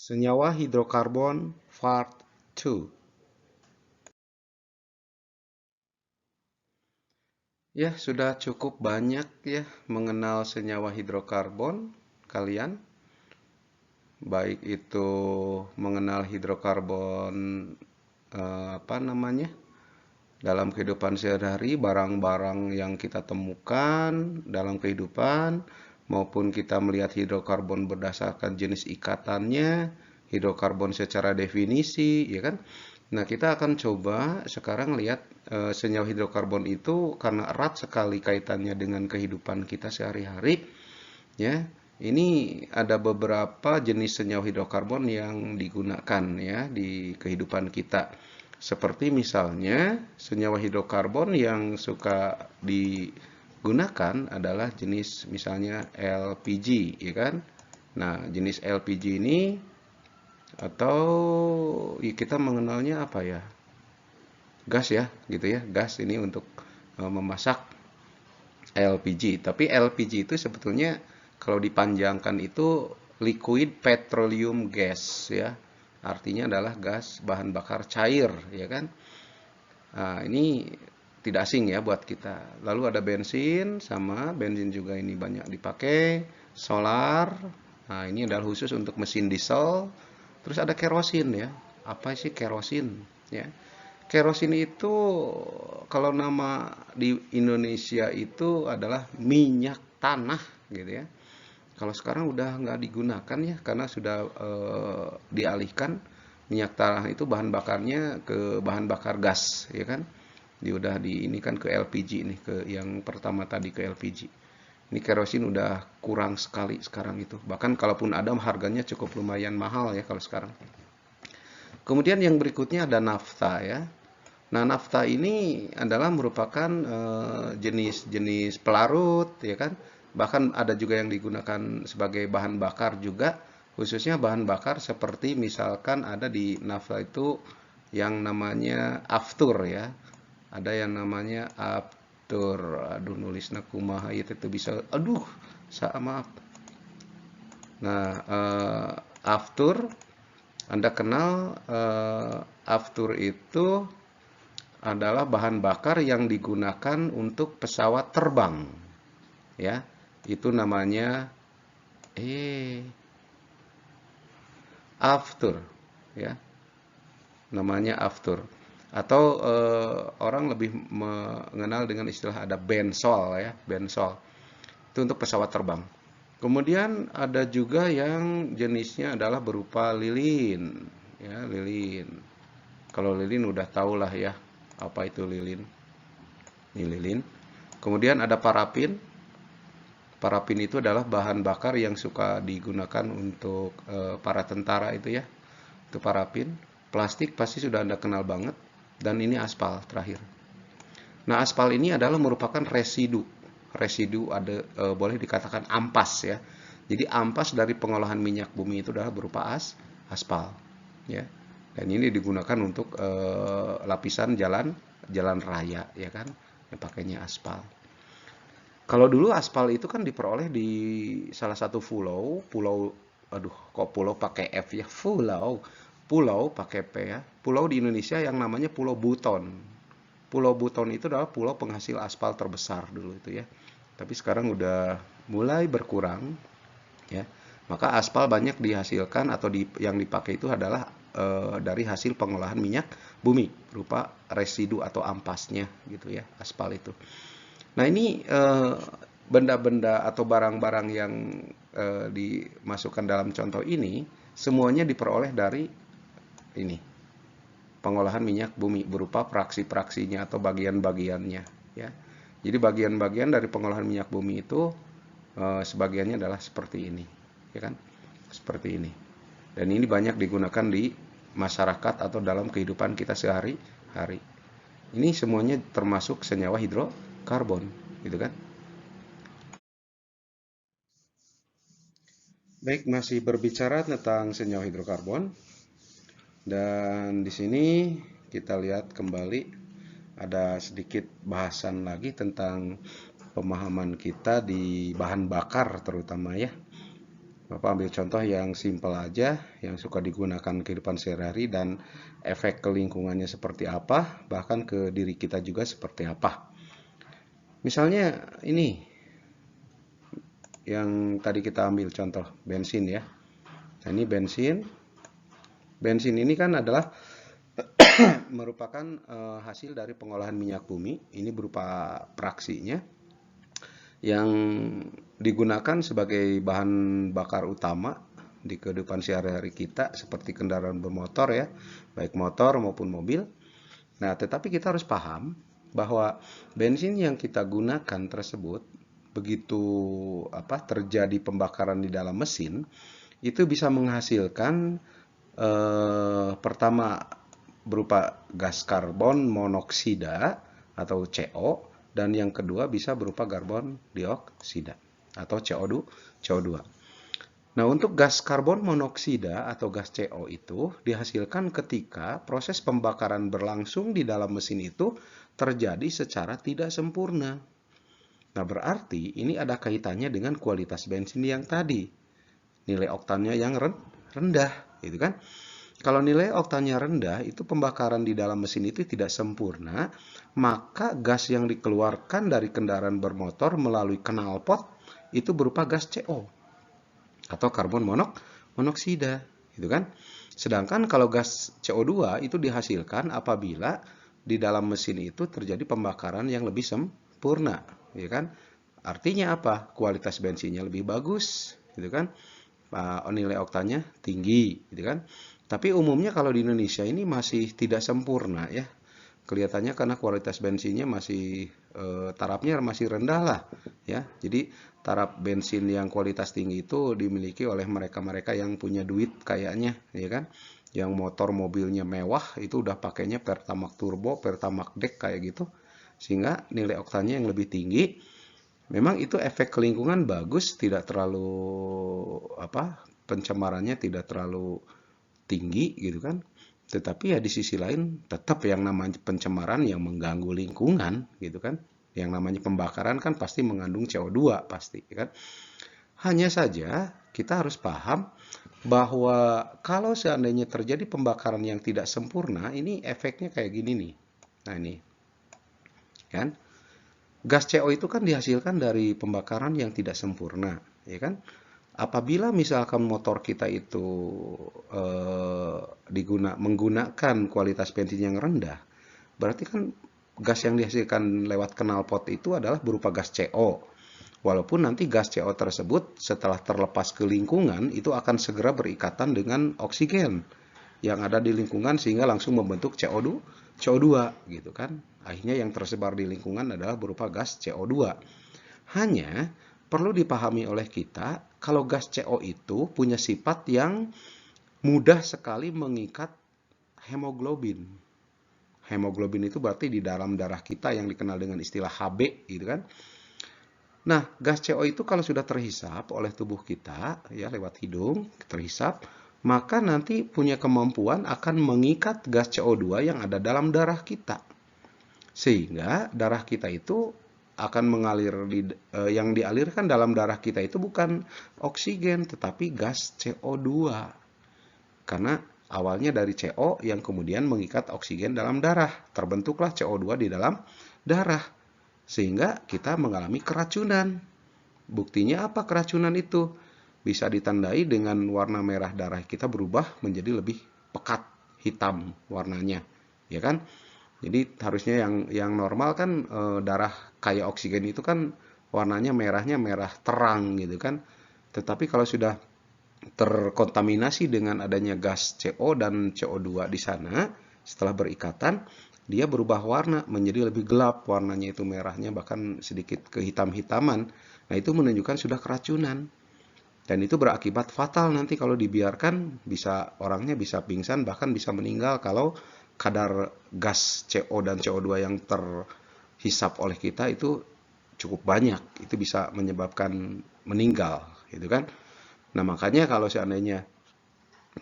Senyawa hidrokarbon Part 2. Ya, sudah cukup banyak ya mengenal senyawa hidrokarbon kalian. Baik itu mengenal hidrokarbon apa namanya? Dalam kehidupan sehari-hari, barang-barang yang kita temukan dalam kehidupan, maupun kita melihat hidrokarbon berdasarkan jenis ikatannya, hidrokarbon secara definisi, ya kan? Nah, kita akan coba sekarang lihat senyawa hidrokarbon itu karena erat sekali kaitannya dengan kehidupan kita sehari-hari, ya. Ini ada beberapa jenis senyawa hidrokarbon yang digunakan ya di kehidupan kita. Seperti misalnya senyawa hidrokarbon yang suka digunakan adalah jenis misalnya LPG, ya kan? Nah, jenis LPG ini atau kita mengenalnya apa ya? Gas ya, gitu ya. Gas ini untuk memasak LPG. Tapi LPG itu sebetulnya kalau dipanjangkan itu liquid petroleum gas ya. Artinya adalah gas bahan bakar cair, ya kan? Nah, ini tidak asing ya buat kita. Lalu ada bensin, sama bensin juga ini banyak dipakai, solar. Nah, ini adalah khusus untuk mesin diesel. Terus ada kerosin ya. Apa sih kerosin? Ya. Kerosin itu kalau nama di Indonesia itu adalah minyak tanah gitu ya. Kalau sekarang udah nggak digunakan ya karena sudah dialihkan minyak tanah itu bahan bakarnya ke bahan bakar gas ya kan. Dia udah di ini kan ke LPG nih, ke yang pertama tadi ke LPG. Ini kerosin udah kurang sekali sekarang itu. Bahkan kalaupun ada harganya cukup lumayan mahal ya kalau sekarang. Kemudian yang berikutnya ada nafta ya. Nah, nafta ini adalah merupakan jenis-jenis pelarut, ya kan? Bahkan ada juga yang digunakan sebagai bahan bakar juga, khususnya bahan bakar seperti misalkan ada di nafta itu yang namanya aftur ya. Ada yang namanya aftur. Aduh, nulisnya kumaha itu bisa. Aduh, maaf. Nah, aftur, Anda kenal aftur itu adalah bahan bakar yang digunakan untuk pesawat terbang. Ya, itu namanya aftur, ya. Namanya aftur. Atau orang lebih mengenal dengan istilah ada bensol ya, bensol. Itu untuk pesawat terbang. Kemudian ada juga yang jenisnya adalah berupa lilin, ya, lilin. Kalau lilin udah tahulah ya, apa itu lilin. Ini lilin. Kemudian ada parafin. Parafin itu adalah bahan bakar yang suka digunakan untuk para tentara itu ya. Itu parafin. Plastik pasti sudah Anda kenal banget. Dan ini aspal terakhir. Nah, aspal ini adalah merupakan residu. Residu ada boleh dikatakan ampas ya. Jadi ampas dari pengolahan minyak bumi itu adalah berupa aspal ya. Dan ini digunakan untuk lapisan jalan raya ya kan. Yang pakainya aspal. Kalau dulu aspal itu kan diperoleh di salah satu pulau, aduh, kok pulau pakai F ya, pulau pakai P ya, pulau di Indonesia yang namanya Pulau Buton. Pulau Buton itu adalah pulau penghasil aspal terbesar dulu itu ya. Tapi sekarang udah mulai berkurang ya. Maka aspal banyak dihasilkan atau yang dipakai itu adalah dari hasil pengolahan minyak bumi berupa residu atau ampasnya gitu ya, aspal itu. Nah, ini benda-benda atau barang-barang yang dimasukkan dalam contoh ini semuanya diperoleh dari ini pengolahan minyak bumi berupa fraksi-fraksinya atau bagian-bagiannya ya. Jadi bagian-bagian dari pengolahan minyak bumi itu sebagiannya adalah seperti ini, ya kan? Seperti ini. Dan ini banyak digunakan di masyarakat atau dalam kehidupan kita sehari-hari. Ini semuanya termasuk senyawa hidrokarbon, gitu kan? Baik, masih berbicara tentang senyawa hidrokarbon. Dan di sini kita lihat kembali ada sedikit bahasan lagi tentang pemahaman kita di bahan bakar terutama ya. Bapak ambil contoh yang simpel aja, yang suka digunakan kehidupan sehari-hari dan efek ke lingkungannya seperti apa, bahkan ke diri kita juga seperti apa. Misalnya ini, yang tadi kita ambil contoh, bensin ya. Nah, ini bensin. Bensin ini kan adalah merupakan hasil dari pengolahan minyak bumi. Ini berupa praksinya yang digunakan sebagai bahan bakar utama di kehidupan sehari-hari kita seperti kendaraan bermotor ya, baik motor maupun mobil. Nah, tetapi kita harus paham bahwa bensin yang kita gunakan tersebut begitu terjadi pembakaran di dalam mesin itu bisa menghasilkan pertama berupa gas karbon monoksida atau CO, dan yang kedua bisa berupa karbon dioksida atau CO2. Nah, untuk gas karbon monoksida atau gas CO itu dihasilkan ketika proses pembakaran berlangsung di dalam mesin itu terjadi secara tidak sempurna. Nah, berarti ini ada kaitannya dengan kualitas bensin yang tadi. Nilai oktannya yang rendah, gitu kan? Kalau nilai oktannya rendah, itu pembakaran di dalam mesin itu tidak sempurna, maka gas yang dikeluarkan dari kendaraan bermotor melalui knalpot itu berupa gas CO atau karbon monoksida, gitu kan? Sedangkan kalau gas CO2 itu dihasilkan apabila di dalam mesin itu terjadi pembakaran yang lebih sempurna, ya kan? Artinya apa? Kualitas bensinnya lebih bagus, gitu kan? Nilai oktannya tinggi, gitu kan? Tapi umumnya kalau di Indonesia ini masih tidak sempurna ya. Kelihatannya karena kualitas bensinnya masih tarafnya masih rendah lah ya. Jadi taraf bensin yang kualitas tinggi itu dimiliki oleh mereka-mereka yang punya duit kayaknya, ya kan? Yang motor mobilnya mewah itu udah pakainya Pertamax turbo, Pertamax deck kayak gitu. Sehingga nilai oktannya yang lebih tinggi. Memang itu efek ke lingkungan bagus, tidak terlalu pencemarannya tidak terlalu tinggi gitu kan. Tetapi ya di sisi lain tetap yang namanya pencemaran yang mengganggu lingkungan gitu kan. Yang namanya pembakaran kan pasti mengandung CO2 pasti kan. Hanya saja kita harus paham bahwa kalau seandainya terjadi pembakaran yang tidak sempurna, ini efeknya kayak gini nih. Nah ini kan. Gas CO itu kan dihasilkan dari pembakaran yang tidak sempurna, ya kan? Apabila misalkan motor kita itu menggunakan kualitas bensin yang rendah, berarti kan gas yang dihasilkan lewat knalpot itu adalah berupa gas CO. Walaupun nanti gas CO tersebut setelah terlepas ke lingkungan itu akan segera berikatan dengan oksigen yang ada di lingkungan sehingga langsung membentuk CO2 gitu kan. Akhirnya yang tersebar di lingkungan adalah berupa gas CO2. Hanya perlu dipahami oleh kita kalau gas CO itu punya sifat yang mudah sekali mengikat hemoglobin. Hemoglobin itu berarti di dalam darah kita yang dikenal dengan istilah Hb gitu kan. Nah, gas CO itu kalau sudah terhisap oleh tubuh kita ya lewat hidung, terhisap, maka nanti punya kemampuan akan mengikat gas CO2 yang ada dalam darah kita. Sehingga darah kita itu akan mengalir yang dialirkan dalam darah kita itu bukan oksigen tetapi gas CO2. Karena awalnya dari CO yang kemudian mengikat oksigen dalam darah, terbentuklah CO2 di dalam darah. Sehingga kita mengalami keracunan. Buktinya apa keracunan itu? Bisa ditandai dengan warna merah darah kita berubah menjadi lebih pekat, hitam warnanya, ya kan? Jadi harusnya yang normal kan darah kaya oksigen itu kan warnanya merahnya merah terang gitu kan. Tetapi kalau sudah terkontaminasi dengan adanya gas CO dan CO2 di sana, setelah berikatan, dia berubah warna menjadi lebih gelap warnanya itu merahnya bahkan sedikit kehitam-hitaman. Nah, itu menunjukkan sudah keracunan. Dan itu berakibat fatal nanti kalau dibiarkan orangnya bisa pingsan bahkan bisa meninggal kalau kadar gas CO dan CO2 yang terhisap oleh kita itu cukup banyak. Itu bisa menyebabkan meninggal, gitu kan? Nah, makanya kalau seandainya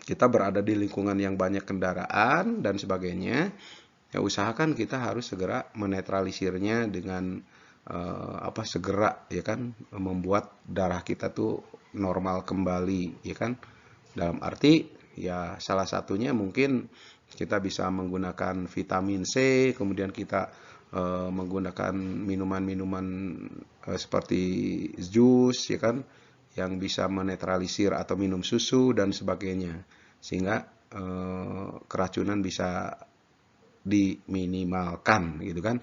kita berada di lingkungan yang banyak kendaraan dan sebagainya, ya usahakan kita harus segera menetralisirnya dengan segera ya kan membuat darah kita tuh normal kembali, ya kan? Dalam arti ya salah satunya mungkin kita bisa menggunakan vitamin C, kemudian kita menggunakan minuman-minuman seperti jus, ya kan, yang bisa menetralisir, atau minum susu dan sebagainya, sehingga keracunan bisa diminimalkan, gitu kan.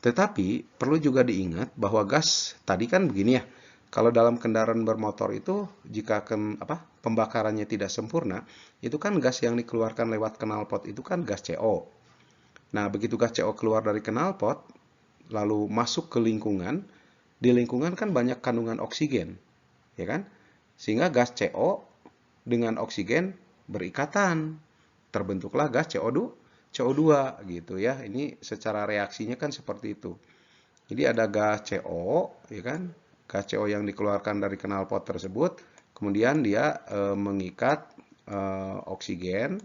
Tetapi perlu juga diingat bahwa gas tadi kan begini ya. Kalau dalam kendaraan bermotor itu jika pembakarannya tidak sempurna, itu kan gas yang dikeluarkan lewat knalpot itu kan gas CO. Nah, begitu gas CO keluar dari knalpot lalu masuk ke lingkungan, di lingkungan kan banyak kandungan oksigen, ya kan? Sehingga gas CO dengan oksigen berikatan, terbentuklah gas CO2 gitu ya. Ini secara reaksinya kan seperti itu. Jadi ada gas CO, ya kan? Gas CO yang dikeluarkan dari knalpot tersebut, kemudian dia mengikat oksigen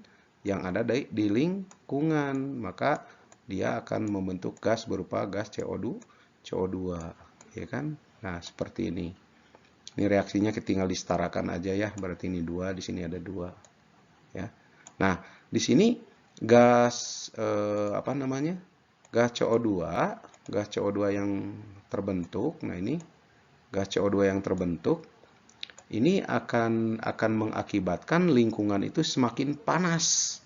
yang ada di lingkungan, maka dia akan membentuk gas berupa gas CO2, ya kan? Nah, seperti ini. Ini reaksinya tinggal disetarakan aja ya, berarti ini 2, di sini ada 2, ya. Nah, di sini gas gas CO2 yang terbentuk. Nah, ini gas CO2 yang terbentuk ini akan mengakibatkan lingkungan itu semakin panas.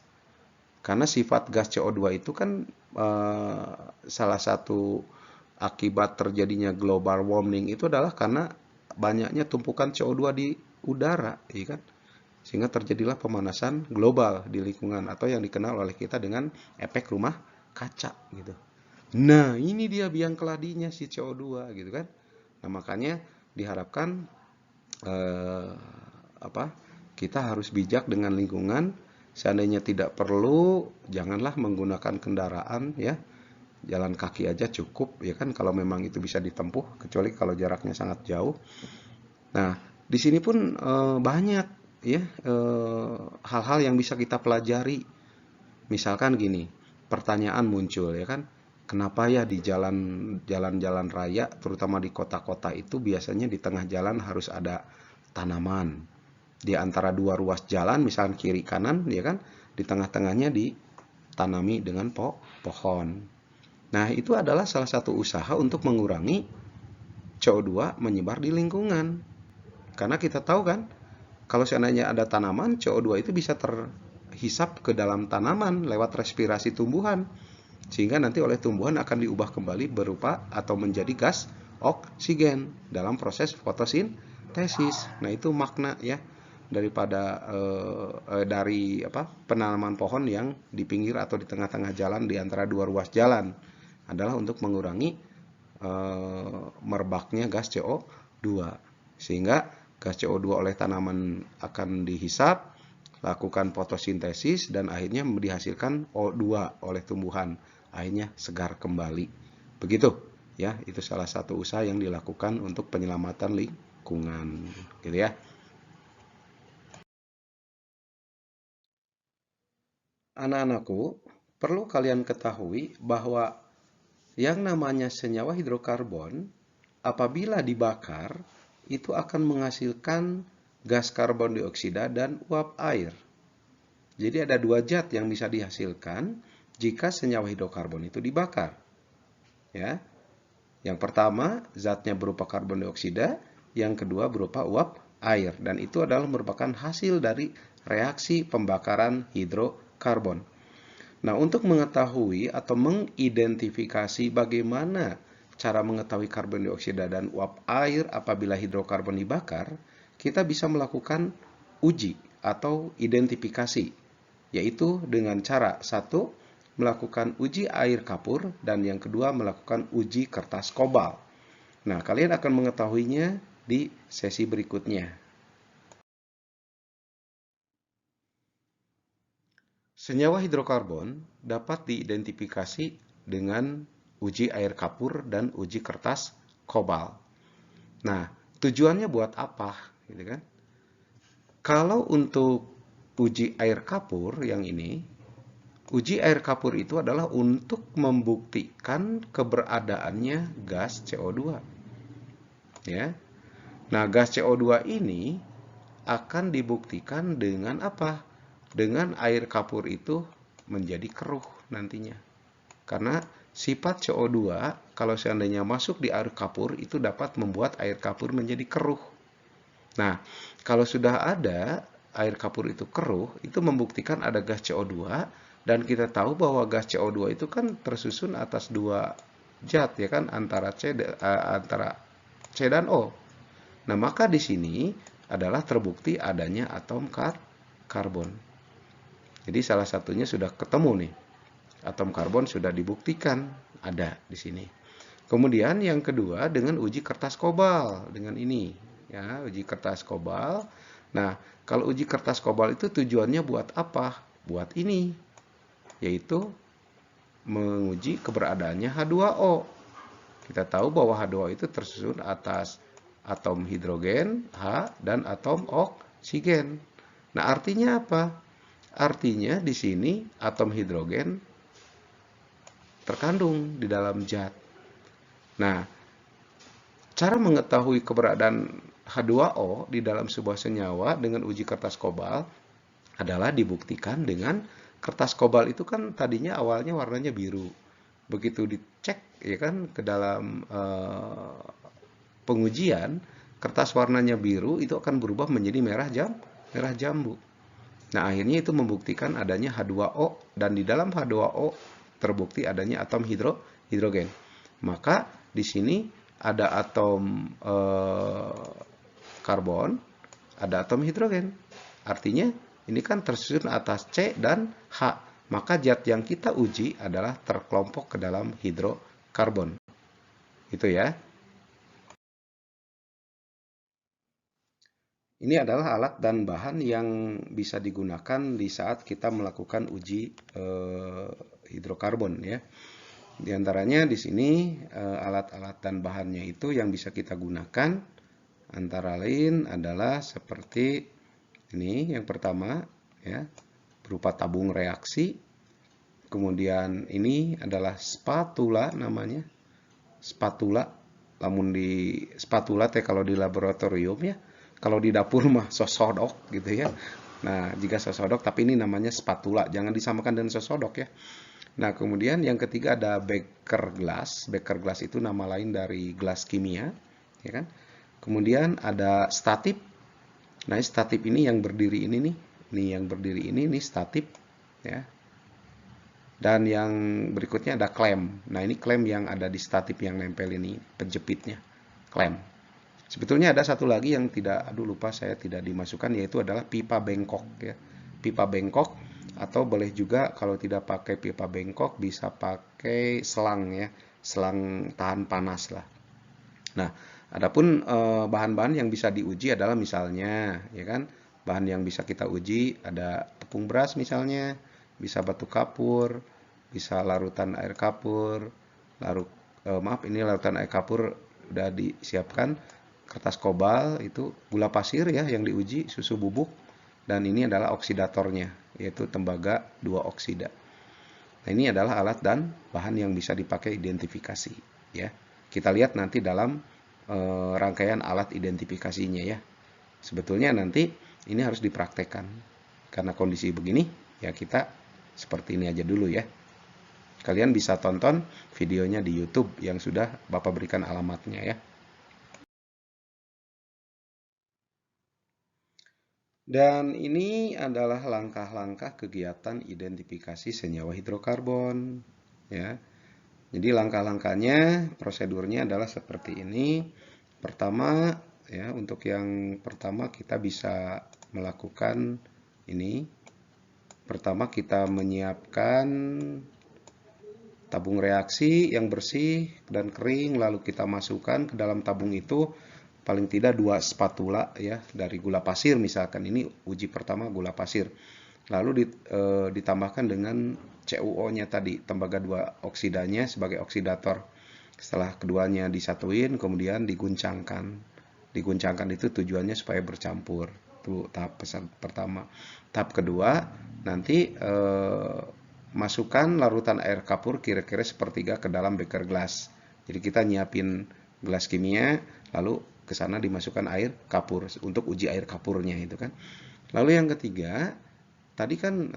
Karena sifat gas CO2 itu kan salah satu akibat terjadinya global warming itu adalah karena banyaknya tumpukan CO2 di udara, ya kan? Sehingga terjadilah pemanasan global di lingkungan, atau yang dikenal oleh kita dengan efek rumah kaca gitu. Nah, ini dia biang keladinya si CO2 gitu kan. Nah, makanya diharapkan kita harus bijak dengan lingkungan. Seandainya tidak perlu, janganlah menggunakan kendaraan ya. Jalan kaki aja cukup, ya kan, kalau memang itu bisa ditempuh, kecuali kalau jaraknya sangat jauh. Nah, di sini pun banyak ya hal-hal yang bisa kita pelajari. Misalkan gini, pertanyaan muncul ya kan, kenapa ya di jalan-jalan raya, terutama di kota-kota itu biasanya di tengah jalan harus ada tanaman. Di antara dua ruas jalan, misalkan kiri kanan, ya kan, di tengah-tengahnya ditanami dengan pohon. Nah, itu adalah salah satu usaha untuk mengurangi CO2 menyebar di lingkungan. Karena kita tahu kan, kalau seandainya ada tanaman, CO2 itu bisa terhisap ke dalam tanaman lewat respirasi tumbuhan. Sehingga nanti oleh tumbuhan akan diubah kembali berupa atau menjadi gas oksigen dalam proses fotosintesis. Nah, itu makna ya daripada dari penanaman pohon yang di pinggir atau di tengah-tengah jalan di antara dua ruas jalan adalah untuk mengurangi merebaknya gas CO2, sehingga gas CO2 oleh tanaman akan dihisap, lakukan fotosintesis, dan akhirnya dihasilkan O2 oleh tumbuhan, akhirnya segar kembali. Begitu ya, itu salah satu usaha yang dilakukan untuk penyelamatan lingkungan gitu ya. Anak-anakku, perlu kalian ketahui bahwa yang namanya senyawa hidrokarbon, apabila dibakar, itu akan menghasilkan gas karbon dioksida dan uap air. Jadi ada dua zat yang bisa dihasilkan jika senyawa hidrokarbon itu dibakar. Ya. Yang pertama, zatnya berupa karbon dioksida, yang kedua berupa uap air, dan itu adalah merupakan hasil dari reaksi pembakaran hidrokarbon. Nah, untuk mengetahui atau mengidentifikasi bagaimana cara mengetahui karbon dioksida dan uap air apabila hidrokarbon dibakar, kita bisa melakukan uji atau identifikasi, yaitu dengan cara satu, melakukan uji air kapur, dan yang kedua melakukan uji kertas kobal. Nah, kalian akan mengetahuinya di sesi berikutnya. Senyawa hidrokarbon dapat diidentifikasi dengan uji air kapur dan uji kertas kobal. Nah, tujuannya buat apa? Gitu kan? Kalau untuk uji air kapur yang ini, uji air kapur itu adalah untuk membuktikan keberadaannya gas CO2. Ya. Nah, gas CO2 ini akan dibuktikan dengan apa? Dengan air kapur itu menjadi keruh nantinya. Karena sifat CO2 kalau seandainya masuk di air kapur itu dapat membuat air kapur menjadi keruh. Nah, kalau sudah ada air kapur itu keruh, itu membuktikan ada gas CO2 dan kita tahu bahwa gas CO2 itu kan tersusun atas dua zat ya kan antara C dan O. Nah, maka di sini adalah terbukti adanya atom karbon. Jadi salah satunya sudah ketemu nih. Atom karbon sudah dibuktikan ada di sini. Kemudian yang kedua dengan uji kertas kobal dengan ini ya, uji kertas kobal. Nah, kalau uji kertas kobal itu tujuannya buat apa? Buat ini, yaitu menguji keberadaannya H2O. Kita tahu bahwa H2O itu tersusun atas atom hidrogen H dan atom oksigen. Nah, artinya apa? Artinya di sini atom hidrogen terkandung di dalam zat. Nah, cara mengetahui keberadaan H2O di dalam sebuah senyawa dengan uji kertas kobal adalah dibuktikan dengan kertas kobal itu kan tadinya awalnya warnanya biru. Begitu dicek ya kan ke dalam pengujian, kertas warnanya biru itu akan berubah menjadi merah jambu. Nah, akhirnya itu membuktikan adanya H2O dan di dalam H2O terbukti adanya atom hidrogen. Maka di sini ada atom karbon, ada atom hidrogen. Artinya ini kan tersusun atas C dan H. Maka zat yang kita uji adalah terkelompok ke dalam hidrokarbon. Itu ya. Ini adalah alat dan bahan yang bisa digunakan di saat kita melakukan uji hidrokarbon ya. Di antaranya di sini alat-alat dan bahannya itu yang bisa kita gunakan antara lain adalah seperti ini yang pertama ya, berupa tabung reaksi. Kemudian ini adalah spatula namanya. Spatula, namun di spatula teh kalau di laboratorium ya. Kalau di dapur mah sosodok gitu ya. Nah, jika sosodok tapi ini namanya spatula, jangan disamakan dengan sosodok ya. Nah, kemudian yang ketiga ada beker glass. Beker glass itu nama lain dari gelas kimia, ya kan? Kemudian ada statip. Nah, statip ini yang berdiri ini nih. Nih yang berdiri ini statip ya. Dan yang berikutnya ada klem. Nah, ini klem yang ada di statip yang nempel ini, penjepitnya. Klem. Sebetulnya ada satu lagi yang tidak, aduh lupa saya tidak dimasukkan, yaitu adalah pipa bengkok ya. Pipa bengkok atau boleh juga kalau tidak pakai pipa bengkok bisa pakai selang ya, selang tahan panas lah. Nah, adapun bahan-bahan yang bisa diuji adalah misalnya ya kan, bahan yang bisa kita uji ada tepung beras misalnya, bisa batu kapur, bisa larutan air kapur, maaf ini larutan air kapur udah disiapkan, kertas kobal itu gula pasir ya yang diuji, susu bubuk, dan ini adalah oksidatornya yaitu tembaga 2 oksida. Nah, ini adalah alat dan bahan yang bisa dipakai identifikasi ya. Kita lihat nanti dalam rangkaian alat identifikasinya ya. Sebetulnya nanti ini harus dipraktekkan. Karena kondisi begini ya kita seperti ini aja dulu ya. Kalian bisa tonton videonya di YouTube yang sudah Bapak berikan alamatnya ya. Dan ini adalah langkah-langkah kegiatan identifikasi senyawa hidrokarbon ya. Jadi langkah-langkahnya, prosedurnya adalah seperti ini. Pertama ya, untuk yang pertama kita bisa melakukan ini. Pertama kita menyiapkan tabung reaksi yang bersih dan kering, lalu kita masukkan ke dalam tabung itu paling tidak 2 spatula ya dari gula pasir misalkan, ini uji pertama gula pasir. Lalu ditambahkan dengan CuO-nya tadi, tembaga 2 oksidanya sebagai oksidator. Setelah keduanya disatuin kemudian diguncangkan. Diguncangkan itu tujuannya supaya bercampur. Itu tahap pertama. Tahap kedua nanti masukkan larutan air kapur kira-kira sepertiga ke dalam beker gelas. Jadi kita nyiapin gelas kimia, lalu ke sana dimasukkan air kapur untuk uji air kapurnya itu kan. Lalu yang ketiga, tadi kan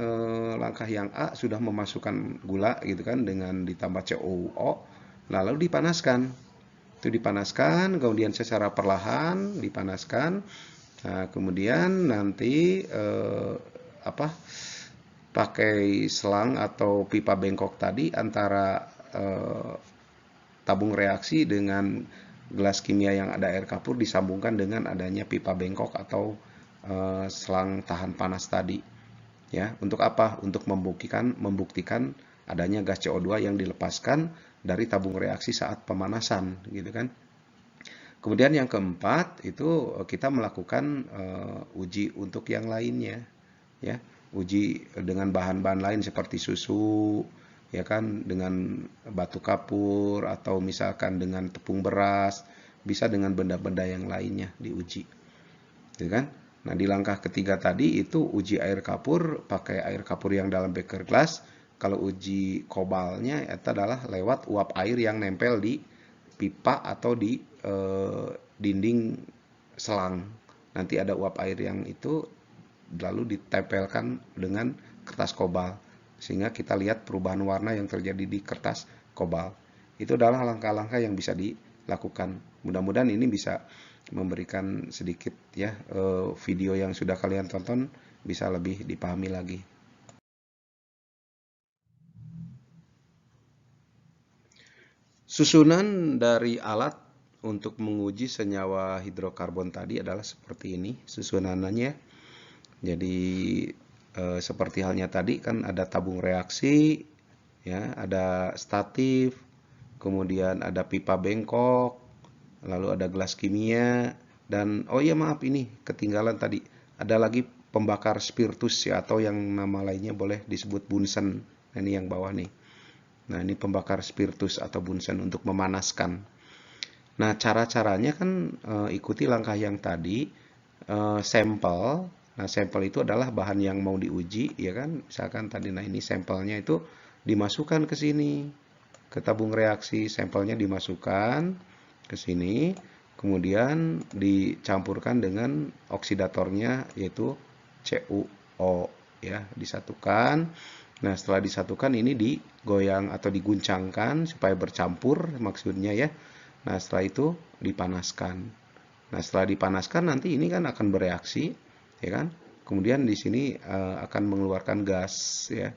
langkah yang A sudah memasukkan gula gitu kan dengan ditambah CuO, lalu dipanaskan. Itu dipanaskan, kemudian secara perlahan dipanaskan. Nah, kemudian nanti pakai selang atau pipa bengkok tadi antara tabung reaksi dengan gelas kimia yang ada air kapur disambungkan dengan adanya pipa bengkok atau selang tahan panas tadi. Ya, untuk apa? Untuk membuktikan adanya gas CO2 yang dilepaskan dari tabung reaksi saat pemanasan, gitu kan. Kemudian yang keempat itu kita melakukan uji untuk yang lainnya, ya, uji dengan bahan-bahan lain seperti susu, ya kan, dengan batu kapur atau misalkan dengan tepung beras, bisa dengan benda-benda yang lainnya diuji, gitu kan. Nah, di langkah ketiga tadi itu uji air kapur pakai air kapur yang dalam beker gelas. Kalau uji kobalnya itu adalah lewat uap air yang nempel di pipa atau di dinding selang. Nanti ada uap air yang itu lalu ditempelkan dengan kertas kobal sehingga kita lihat perubahan warna yang terjadi di kertas kobal. Itu adalah langkah-langkah yang bisa dilakukan. Mudah-mudahan ini bisa memberikan sedikit ya video yang sudah kalian tonton bisa lebih dipahami lagi. Susunan dari alat untuk menguji senyawa hidrokarbon tadi adalah seperti ini susunannya. Jadi seperti halnya tadi kan ada tabung reaksi, ya, ada statif, kemudian ada pipa bengkok, lalu ada gelas kimia, dan oh iya maaf ini ketinggalan tadi, ada lagi pembakar spiritus ya, atau yang nama lainnya boleh disebut bunsen. Nah, ini yang bawah nih. Nah, ini pembakar spiritus atau bunsen untuk memanaskan. Nah, cara-caranya kan ikuti langkah yang tadi, sampel. Nah, sampel itu adalah bahan yang mau diuji, ya kan? Misalkan tadi, nah ini sampelnya itu dimasukkan ke sini, ke tabung reaksi, sampelnya dimasukkan ke sini, kemudian dicampurkan dengan oksidatornya yaitu CuO, ya, disatukan. Nah, setelah disatukan ini digoyang atau diguncangkan supaya bercampur maksudnya ya. Nah, setelah itu dipanaskan. Nah, setelah dipanaskan nanti ini kan akan bereaksi, ya kan? Kemudian di sini akan mengeluarkan gas, ya.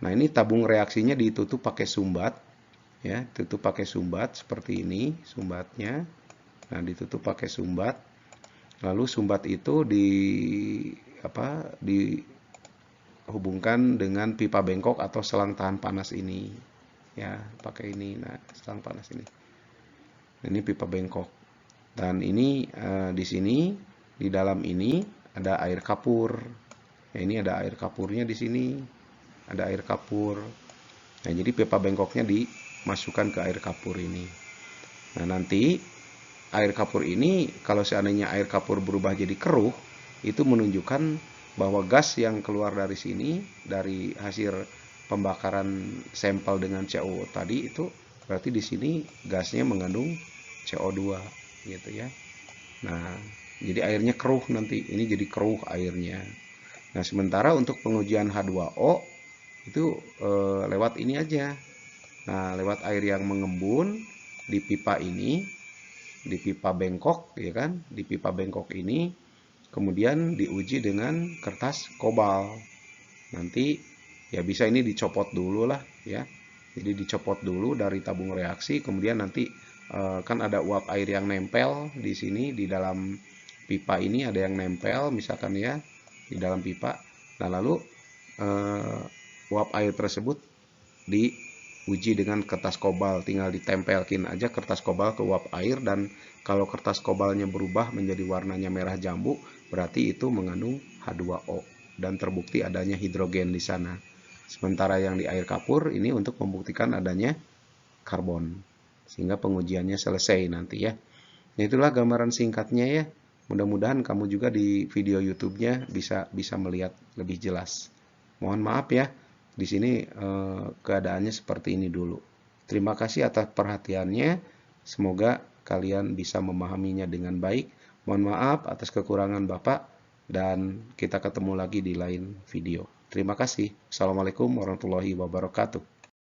Nah, ini tabung reaksinya ditutup pakai sumbat, ya, tutup pakai sumbat seperti ini, sumbatnya. Nah, ditutup pakai sumbat. Lalu sumbat itu dihubungkan dengan pipa bengkok atau selang tahan panas ini, ya, pakai ini. Nah, selang panas ini. Ini pipa bengkok. Dan ini di sini di dalam ini ada air kapur. Nah, ini ada air kapurnya di sini. Ada air kapur. Nah, jadi pipa bengkoknya dimasukkan ke air kapur ini. Nah, nanti air kapur ini kalau seandainya air kapur berubah jadi keruh, itu menunjukkan bahwa gas yang keluar dari sini, dari hasil pembakaran sampel dengan CO tadi, itu berarti di sini gasnya mengandung CO2 gitu ya. Nah, jadi airnya keruh nanti, ini jadi keruh airnya. Nah, sementara untuk pengujian H2O itu lewat ini aja. Nah, lewat air yang mengembun di pipa ini, di pipa bengkok ya kan, di pipa bengkok ini kemudian diuji dengan kertas kobal. Nanti ya bisa ini dicopot dulu lah ya. Jadi dicopot dulu dari tabung reaksi, kemudian nanti kan ada uap air yang nempel di sini di dalam pipa ini, ada yang nempel misalkan ya di dalam pipa. Nah, lalu uap air tersebut diuji dengan kertas kobal, tinggal ditempelkin aja kertas kobal ke uap air, dan kalau kertas kobalnya berubah menjadi warnanya merah jambu, berarti itu mengandung H2O dan terbukti adanya hidrogen di sana. Sementara yang di air kapur ini untuk membuktikan adanya karbon. Sehingga pengujiannya selesai nanti ya. Nah, itulah gambaran singkatnya ya. Mudah-mudahan kamu juga di video YouTube-nya bisa melihat lebih jelas. Mohon maaf ya. Di sini keadaannya seperti ini dulu. Terima kasih atas perhatiannya. Semoga kalian bisa memahaminya dengan baik. Mohon maaf atas kekurangan Bapak, dan kita ketemu lagi di lain video. Terima kasih. Assalamualaikum warahmatullahi wabarakatuh.